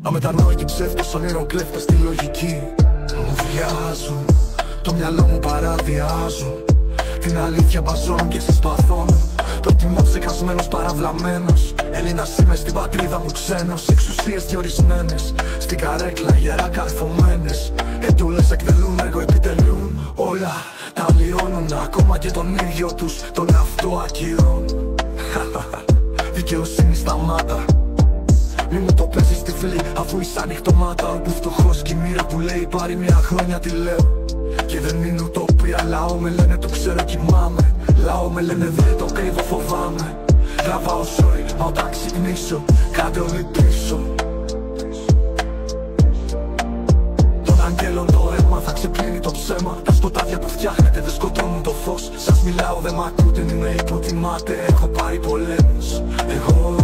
Αμετανόητοι ψεύτες, ονειροκλέφτες στη λογική μου βιάζουν, το μυαλό μου παραδιάζουν. Την αλήθεια μπαζώνουν και συσπαθώνουν. Το τιμό ψεκασμένος παραβλαμμένος. Έλληνας είμαι στην πατρίδα μου ξένος. Εξουσίες διορισμένες στην καρέκλα γερά καρφωμένες. Εντούλες εκτελούν, έργο επιτελούν. Όλα τα αλλοιώνουν, ακόμα και τον ίδιο τους τον εαυτό ακυρώνουν. Δικαιοσύνη σταμάτα, μη μου το παίζεις τυφλή, αφού είσαι ανοιχτομάτα. Όπου φτωχός κι η μοίρα που λέει πάρει μια χρόνια τη λέω. Και δεν είναι ουτοπία, λαό με λένε το ξέρω κοιμάμαι. Λαό με λένε δεν το κρύβω φοβάμαι. Τραβάω sorry, μα όταν ξυπνήσω κάντε όλοι πίσω. Των αγγέλων το αίμα θα ξεπλύνει το ψέμα. Τα σκοτάδια που φτιάχνετε δεν σκοτώνουν το φως. Σας μιλάω δεν μ' ακούτε, μη με υποτιμάτε. Έχω πάρει πολέμους, εγώ.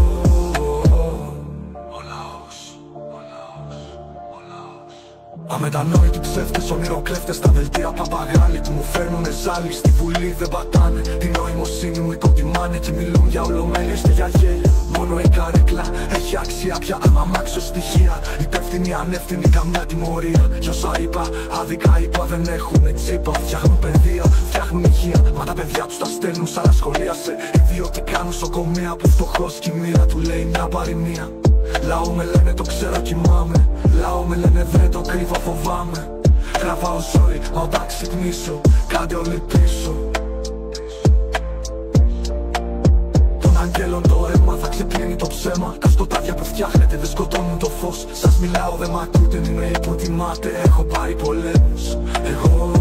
Αμετανόητοι ψεύτες, ονειροκλέφτες στα δελτία παπαγάλοι που μου φέρνουνε ζάλι. Στη Βουλή δεν πατάνε, την νοημοσύνη μου υποτιμάνε. Και μιλούν για ολομέλειες και για γέλια. Μόνο η καρέκλα έχει αξία πια, άμα μάξω στοιχεία. Υπεύθυνοι, ανεύθυνοι, καμιά τιμωρία. Κι όσα είπα, άδικα είπα, δεν έχουνε τσίπα. Φτιάχνουν παιδεία, φτιάχνουν υγεία. Μα τα παιδιά τους τα στέλνουν σαν να σχολίασε. Ιδιωτικά νοσοκομεία που φτωχός κι η μοίρα του λέει μια παροιμία. Λαό με λένε το ξέρω κοιμάμαι. Λαό με λένε δεν το κρύβω φοβάμαι. Τραβάω sorry, μα όταν ξυπνήσω κάντε όλοι πίσω. Των αγγέλων το αίμα θα ξεπλύνει το ψέμα. Τα σκοτάδια που φτιάχνετε δεν σκοτώνουν το φως. Σας μιλάω δεν μ' ακούτε, μη με υποτιμάτε. Έχω πάρει πολέμους, εγώ.